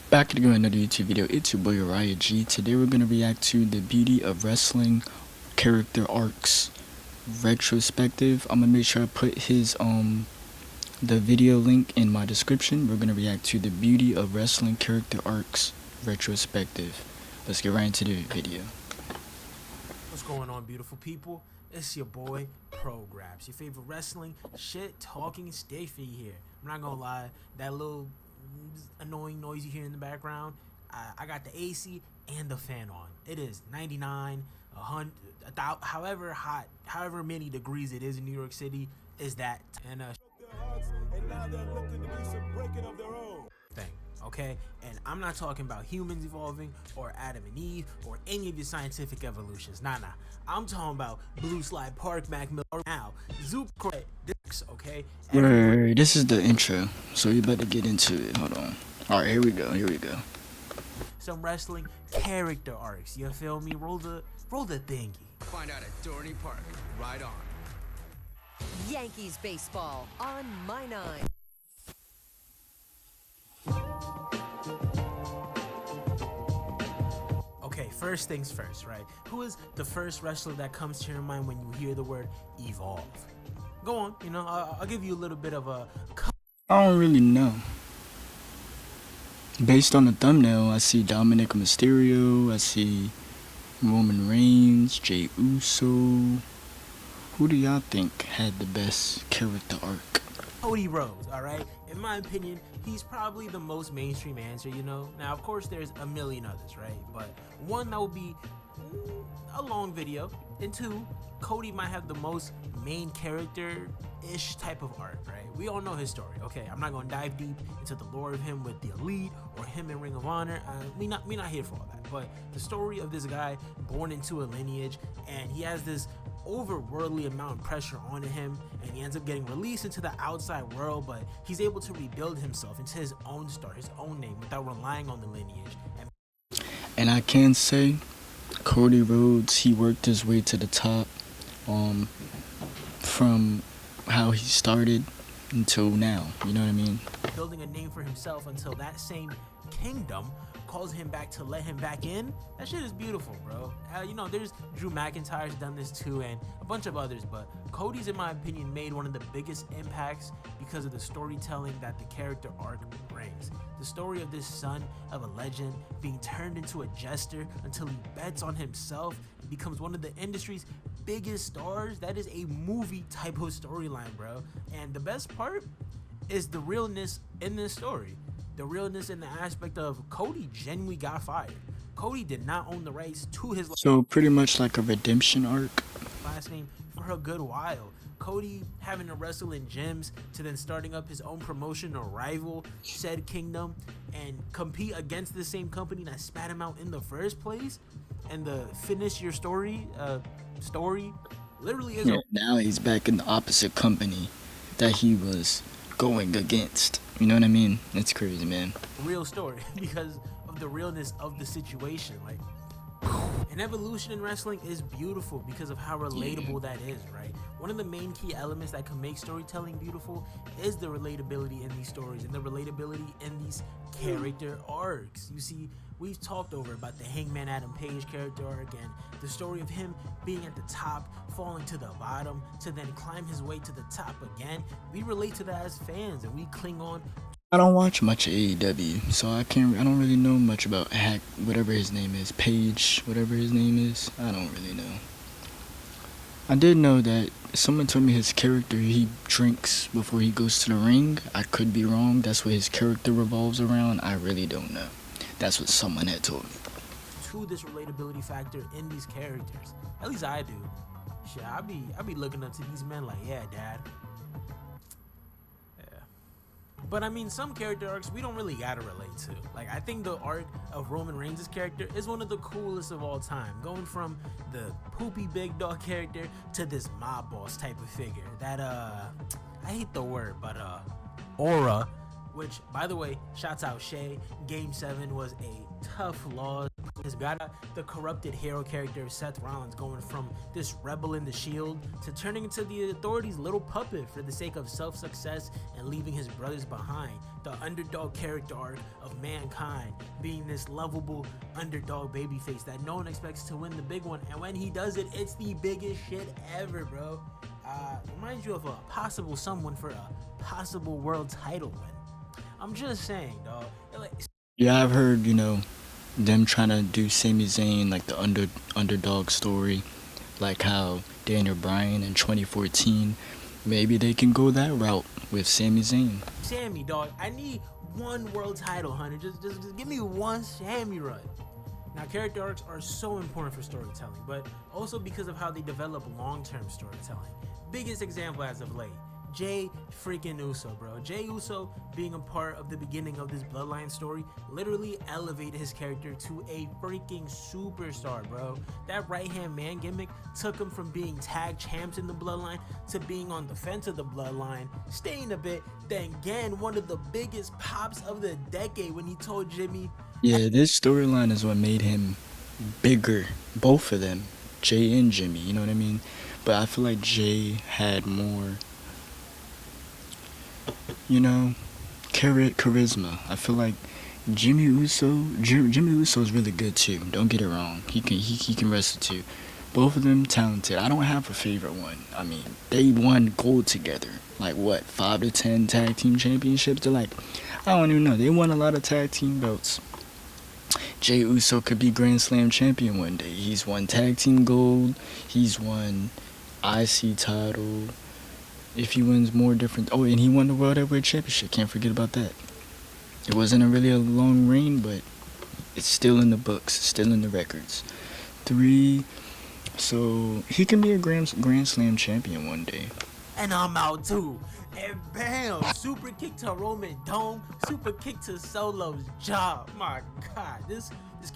Back again with another YouTube video. It's your boy Uriah G. Today we're going to react to the Beauty of Wrestling character arcs retrospective. I'm going to make sure I put his the video link in my description. We're going to react to the Beauty of Wrestling character arcs retrospective. Let's get right into the video. What's going on, beautiful people? It's your boy Pro Grabs, your favorite wrestling shit talking stiffy here. I'm not gonna lie, that little annoying noise you hear in the background, I got the AC and the fan on. It is 99, 100, however hot, however many degrees it is in New York City, is that and now they're looking to do some breaking of their own thing. Okay, and I'm not talking about humans evolving or Adam and Eve or any of your scientific evolutions. Nah. I'm talking about Blue Slide Park, Mac Miller now. Zoop, okay? Word, this is the intro, so you better get into it. Hold on. Alright, here we go. Some wrestling character arcs, you feel me? Roll the thingy. Find out at Dorney Park. Right on. Yankees baseball on My Nine. Okay, first things first, right? Who is the first wrestler that comes to your mind when you hear the word evolve? Go on, you know, I'll give you a little bit of a... I don't really know. Based on the thumbnail, I see Dominic Mysterio, I see Roman Reigns, Jey Uso. Who do y'all think had the best character arc? Cody Rhodes, alright? In my opinion, he's probably the most mainstream answer, you know? Now, of course, there's a million others, right? But one, that would be a long video. And two, Cody might have the most main character-ish type of arc, right? We all know his story, okay? I'm not going to dive deep into the lore of him with the Elite or him in Ring of Honor. We not here for all that. But the story of this guy born into a lineage, and he has this overworldly amount of pressure on him, and he ends up getting released into the outside world, but he's able to rebuild himself into his own star, his own name, without relying on the lineage. And I can say Cody Rhodes, he worked his way to the top from how he started until now, you know what I mean? Building a name for himself until that same kingdom calls him back to let him back in. That shit is beautiful, bro. You know, there's Drew McIntyre's done this too, and a bunch of others, but Cody's, in my opinion, made one of the biggest impacts because of the storytelling that the character arc brings. The story of this son of a legend being turned into a jester until he bets on himself and becomes one of the industry's biggest stars. That is a movie type of storyline, bro. And the best part is the realness in this story. The realness in the aspect of Cody genuinely got fired. Cody did not own the rights to his So pretty much like a redemption arc. last name for a good while. Cody having to wrestle in gyms to then starting up his own promotion or rival said kingdom and compete against the same company that spat him out in the first place. And the finish your story literally is Now he's back in the opposite company that he was going against. You know what I mean? It's crazy, man. real story because of the realness of the situation. Like, an evolution in wrestling is beautiful because of how relatable that is, right? One of the main key elements that can make storytelling beautiful is the relatability in these stories and the relatability in these character arcs. You see, we've talked over about the Hangman Adam Page character arc and the story of him being at the top, falling to the bottom, to then climb his way to the top again. We relate to that as fans and we cling on. I don't watch much of AEW, so I don't really know much about whatever his name is, Page, whatever his name is. I don't really know. I did know that someone told me his character, he drinks before he goes to the ring. I could be wrong. That's what his character revolves around. I really don't know. That's what someone had told me. To this relatability factor in these characters. At least I do. Shit, I be looking up to these men like, yeah, dad. But I mean, some character arcs we don't really gotta relate to. Like, I think the arc of Roman Reigns' character is one of the coolest of all time. Going from the poopy big dog character to this mob boss type of figure. That, I hate the word, but, aura, which, by the way, shouts out Shay. Game 7 was a tough loss. His got the corrupted hero character of Seth Rollins going from this rebel in the Shield to turning into the Authority's little puppet for the sake of self-success and leaving his brothers behind. The underdog character arc of Mankind being this lovable underdog babyface that no one expects to win the big one, and when he does it, it's the biggest shit ever, bro. Reminds you of a possible someone for a possible world title win. I'm just saying, dog. Like, Yeah, I've heard, them trying to do Sami Zayn like the underdog story, like how Daniel Bryan in 2014. Maybe they can go that route with Sami Zayn. Sammy, dog, I need one world title, honey. Just give me one Sammy run. Now, character arcs are so important for storytelling, but also because of how they develop long-term storytelling. Biggest example as of late, Jay freaking Uso, bro. Jay Uso being a part of the beginning of this Bloodline story literally elevated his character to a freaking superstar, bro. That right-hand man gimmick took him from being tag champs in the Bloodline to being on the fence of the Bloodline, staying a bit, then again one of the biggest pops of the decade when he told Jimmy. Yeah, this storyline is what made him bigger, both of them, Jay and Jimmy, you know what I mean? But I feel like Jay had more, charisma. I feel like Jimmy Uso is really good too. Don't get it wrong. He can wrestle too. Both of them talented. I don't have a favorite one. I mean, they won gold together. Like what, 5 to 10 tag team championships? They're like, I don't even know. They won a lot of tag team belts. Jay Uso could be Grand Slam champion one day. He's won tag team gold. He's won IC title. If he wins more different... Oh, and he won the World Heavyweight Championship. Can't forget about that. It wasn't really a long reign, but it's still in the books. Still in the records. 3... So, he can be a Grand Slam champion one day. And I'm out too. And bam! Super kick to Roman Dome. Super kick to Solo's jaw. My God, this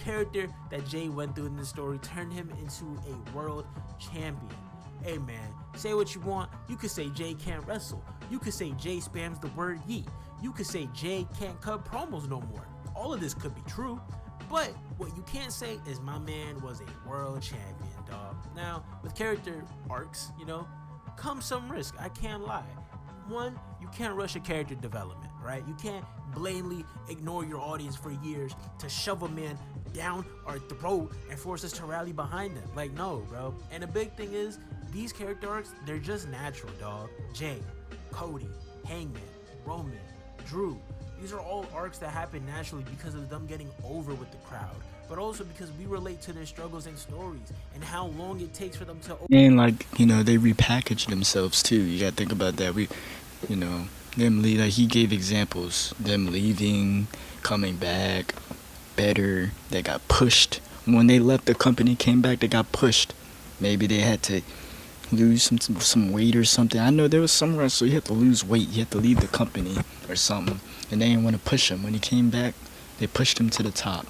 character that Jay went through in this story turned him into a world champion. Hey man, say what you want. You could say Jay can't wrestle. You could say Jay spams the word yeet. You could say Jay can't cut promos no more. All of this could be true, but what you can't say is my man was a world champion, dog. Now, with character arcs, comes some risk. I can't lie. One, you can't rush a character development, right? You can't blatantly ignore your audience for years to shove a man down our throat and force us to rally behind them. Like, no, bro. And the big thing is, these character arcs, they're just natural, dog. Jay, Cody, Hangman, Roman, Drew. These are all arcs that happen naturally because of them getting over with the crowd, but also because we relate to their struggles and stories and how long it takes for them to... And they repackage themselves too. You gotta think about that. He gave examples. Them leaving, coming back, better. They got pushed. When they left the company, came back, they got pushed. Maybe they had to lose some weight or something. I know there was some wrestler, you had to lose weight. You had to leave the company or something. And they didn't want to push him. When he came back, they pushed him to the top.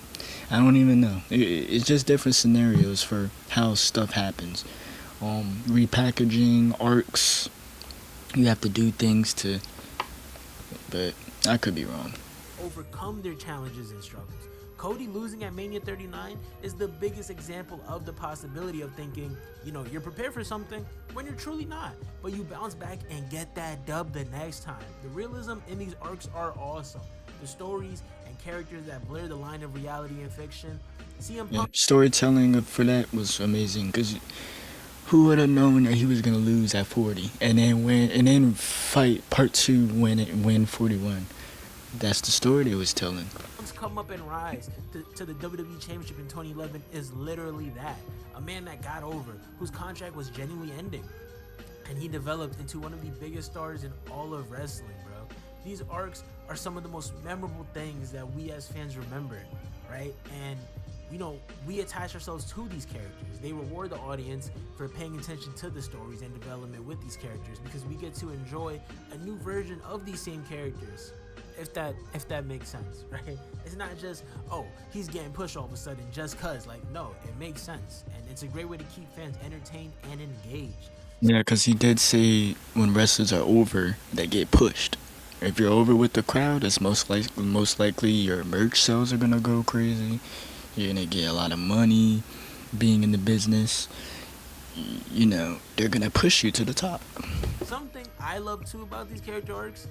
I don't even know. It's just different scenarios for how stuff happens. Repackaging, arcs. You have to do things to... But I could be wrong. Overcome their challenges and struggles. Cody losing at Mania 39 is the biggest example of the possibility of thinking, you're prepared for something when you're truly not, but you bounce back and get that dub the next time. The realism in these arcs are awesome. The stories and characters that blur the line of reality and fiction. CM Punk storytelling for that was amazing, because who would have known that he was gonna lose at 40 and then fight part 2 win 41. That's the story they was telling. Come up and rise to the WWE Championship in 2011 is literally that. A man that got over, whose contract was genuinely ending, and he developed into one of the biggest stars in all of wrestling, bro. These arcs are some of the most memorable things that we as fans remember, right? And we attach ourselves to these characters. They reward the audience for paying attention to the stories and development with these characters, because we get to enjoy a new version of these same characters. If that makes sense, right? It's not just, he's getting pushed all of a sudden just cause. No, it makes sense, and it's a great way to keep fans entertained and engaged. Yeah, because he did say when wrestlers are over, they get pushed. If you're over with the crowd, it's most likely your merch sales are gonna go crazy. You're gonna get a lot of money being in the business. You know, they're gonna push you to the top. Something I love too about these character arcs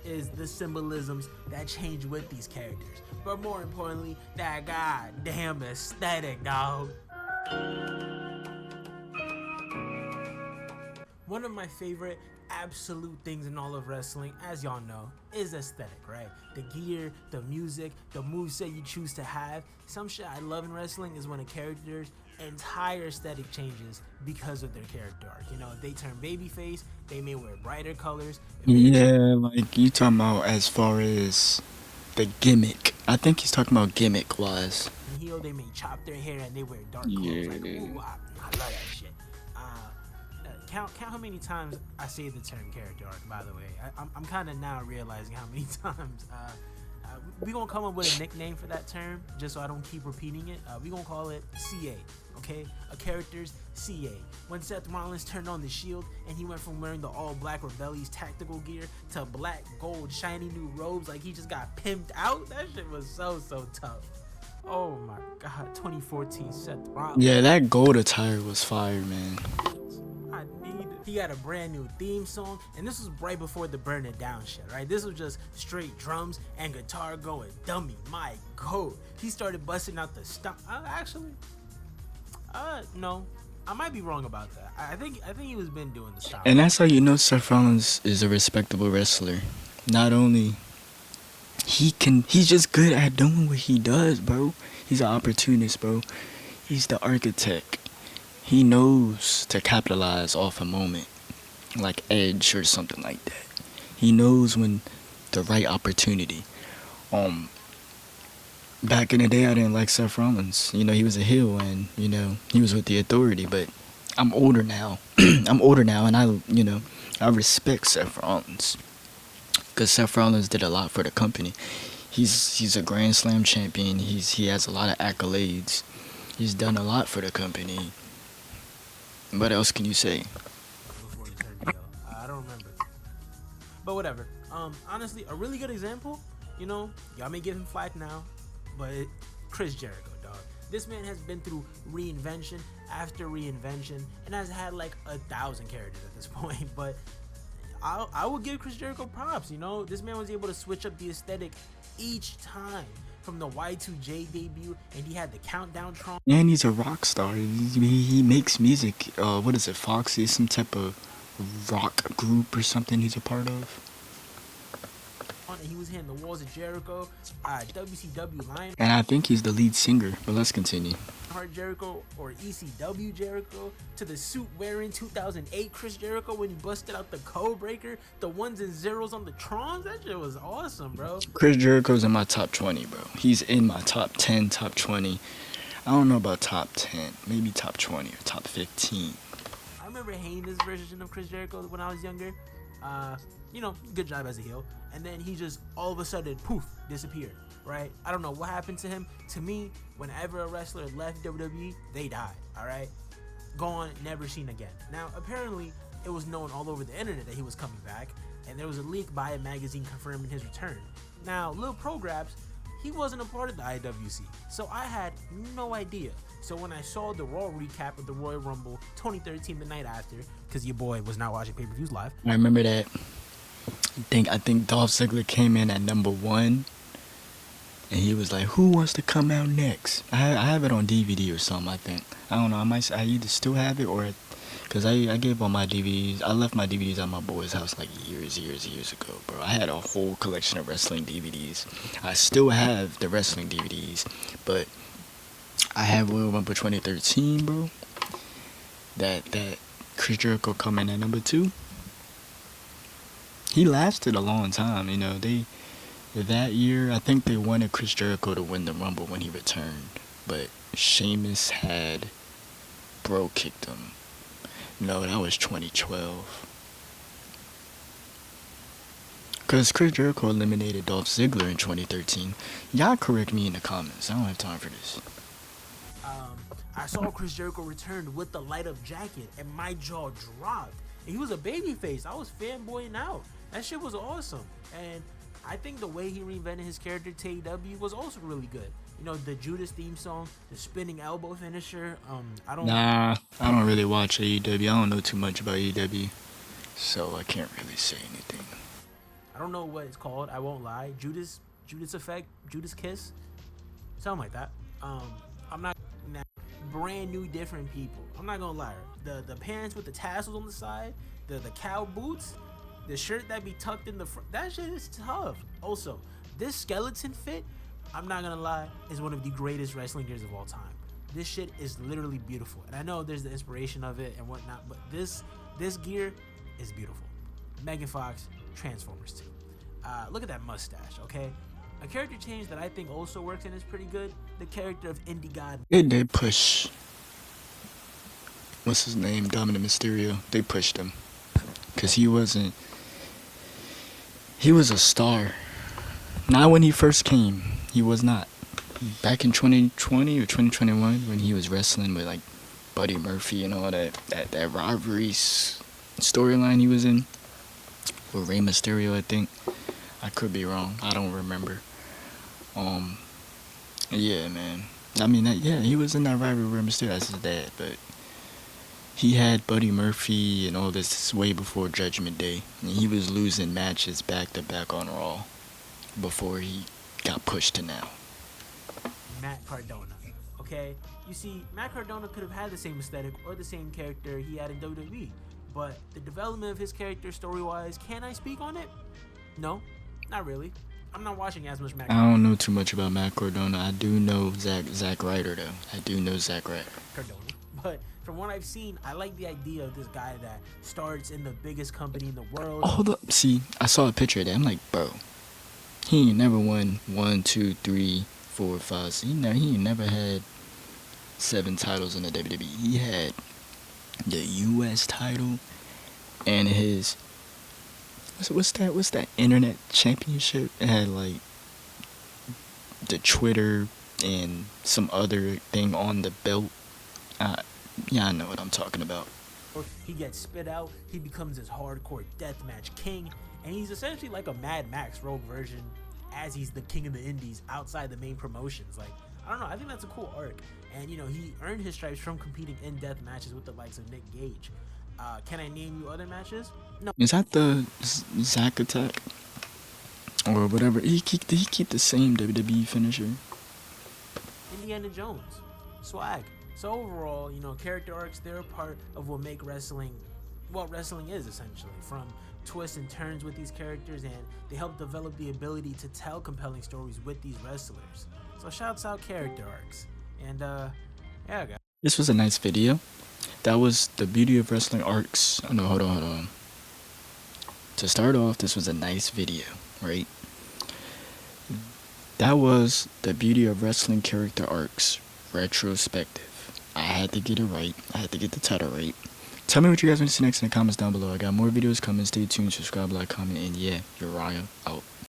is the symbolisms that change with these characters. But more importantly, that goddamn aesthetic, dog. One of my favorite absolute things in all of wrestling, as y'all know, is aesthetic, right? The gear, the music, the moveset you choose to have. Some shit I love in wrestling is when a character's entire aesthetic changes because of their character arc. You know, if they turn babyface, they may wear brighter colors. If they Yeah, like you talking about as far as the gimmick. I think he's talking about gimmick wise. turn heel, they may chop their hair and they wear dark clothes. Yeah. Like, ooh, I love that shit. Count how many times I say the term character arc. By the way, I'm kind of now realizing how many times. We gonna come up with a nickname for that term, just so I don't keep repeating it. We gonna call it CA. Okay, a character's CA. When Seth Rollins turned on the Shield and he went from wearing the all-black Rebelli's tactical gear to black, gold, shiny new robes, like he just got pimped out. That shit was so tough. Oh my god, 2014 Seth Rollins. Yeah, that gold attire was fire, man. I need it. He got a brand new theme song, and this was right before the Burn It Down shit, right? This was just straight drums and guitar going dummy. My god. He started busting out the stomp. No. I might be wrong about that. I think he was been doing the stomp. And that's how you know Seth Rollins is a respectable wrestler. Not only he's just good at doing what he does, bro. He's an opportunist, bro. He's the architect. He knows to capitalize off a moment, like Edge or something like that. He knows when the right opportunity. Back in the day, I didn't like Seth Rollins. You know, he was a heel, and you know he was with the Authority. But I'm older now. And I respect Seth Rollins because Seth Rollins did a lot for the company. He's a Grand Slam champion. He has a lot of accolades. He's done a lot for the company. What else can you say? Before he turned heel. I don't remember. But whatever. Honestly, a really good example, you know, y'all may give him flack now, but Chris Jericho, dog. This man has been through reinvention after reinvention and has had like 1,000 characters at this point. But I will give Chris Jericho props, you know. This man was able to switch up the aesthetic each time. From the Y2J debut, and he had the countdown Tron. And he's a rock star. He makes music. What is it? Foxy, some type of rock group or something he's a part of. And he was hitting the walls of Jericho, WCW Lion And I think he's the lead singer. But let's continue. Heart Jericho or ECW Jericho, to the suit wearing 2008 Chris Jericho when he busted out the code breaker, the ones and zeros on the Trons. That shit was awesome, bro. Chris Jericho's in my top 20, bro. He's in my top 10, top 20. I don't know about top 10. Maybe top 20 or top 15. I remember hating this version of Chris Jericho when I was younger. You know, good job as a heel. And then he just all of a sudden, poof, disappeared, right? I don't know what happened to him. To me, whenever a wrestler left WWE, they died, all right? Gone, never seen again. Now, apparently, it was known all over the internet that he was coming back, and there was a leak by a magazine confirming his return. Now, Lil Pro Grabs, he wasn't a part of the IWC, so I had no idea. So when I saw the Raw recap of the Royal Rumble 2013 the night after, because your boy was not watching pay-per-views live. I remember that. I think Dolph Ziggler came in at number 1, and he was like, "Who wants to come out next?" I have it on DVD or something. I think I don't know. I either still have it or because I gave all my DVDs. I left my DVDs at my boy's house like years ago, bro. I had a whole collection of wrestling DVDs. I still have the wrestling DVDs, but I have Royal Rumble 2013, bro. That Chris Jericho coming at number 2. He lasted a long time, you know. That year, I think they wanted Chris Jericho to win the Rumble when he returned, but Sheamus had bro kicked him. No, that was 2012. Because Chris Jericho eliminated Dolph Ziggler in 2013. Y'all correct me in the comments. I don't have time for this. I saw Chris Jericho return with the light up jacket, and my jaw dropped. And he was a babyface. I was fanboying out. That shit was awesome. And I think the way he reinvented his character to AEW was also really good. You know, the Judas theme song, the spinning elbow finisher. I don't. Nah, I don't really watch AEW. I don't know too much about AEW, so I can't really say anything. I don't know what it's called. I won't lie. Judas effect, Judas kiss, something like that. I'm not brand new, different people. I'm not gonna lie. The pants with the tassels on the side, the cow boots, the shirt that be tucked in the front. That shit is tough. Also, this skeleton fit, I'm not gonna lie, is one of the greatest wrestling gears of all time. This shit is literally beautiful, and I know there's the inspiration of it and whatnot, but this gear is beautiful. Megan Fox, Transformers 2. Look at that mustache, okay? A character change that I think also works and is pretty good, the character of Indie God. They did push. What's his name? Dominic Mysterio. They pushed him. Because he was a star. Not when he first came. He was not. Back in 2020 or 2021 when he was wrestling with like Buddy Murphy and all that rivalry storyline he was in. With Rey Mysterio, I think. I could be wrong. I don't remember. Yeah, man. I mean, he was in that rivalry with Mysterio. That's his dad, but he had Buddy Murphy and all this way before Judgment Day. And he was losing matches back to back on Raw before he got pushed to now. Matt Cardona. Okay? You see, Matt Cardona could have had the same aesthetic or the same character he had in WWE. But the development of his character story-wise, can I speak on it? No, not really. I'm not watching as much Matt Cardona. I don't know too much about Matt Cardona. I do know Zack Ryder, though. I do know Zack Ryder. Cardona. But from what I've seen, I like the idea of this guy that starts in the biggest company in the world. Hold up. See, I saw a picture of that. I'm like, bro, he ain't never won 1, 2, 3, 4, 5. He ain't never had 7 titles in the WWE. He had the U.S. title and his what's that internet championship? It had like the Twitter and some other thing on the belt. Yeah, I know what I'm talking about. He gets spit out. He becomes this hardcore deathmatch king, and he's essentially like a Mad Max rogue version, as he's the king of the indies outside the main promotions. Like, I don't know. I think that's a cool arc. And, you know, he earned his stripes from competing in death matches with the likes of Nick Gage. Can I name you other matches? No. Is that the Zack Attack? Or whatever. Did he keep the same WWE finisher? Indiana Jones. Swag. So overall, you know, character arcs, they're a part of what make wrestling what wrestling is, essentially. From twists and turns with these characters, and they help develop the ability to tell compelling stories with these wrestlers. So shouts out character arcs. And yeah, guys. This was a nice video. That was the beauty of wrestling arcs. Oh no, hold on. To start off, this was a nice video, right? That was the beauty of wrestling character arcs, retrospective. I had to get it right. I had to get the title right. Tell me what you guys want to see next in the comments down below. I got more videos coming. Stay tuned, subscribe, like, comment, and yeah, Uriah out.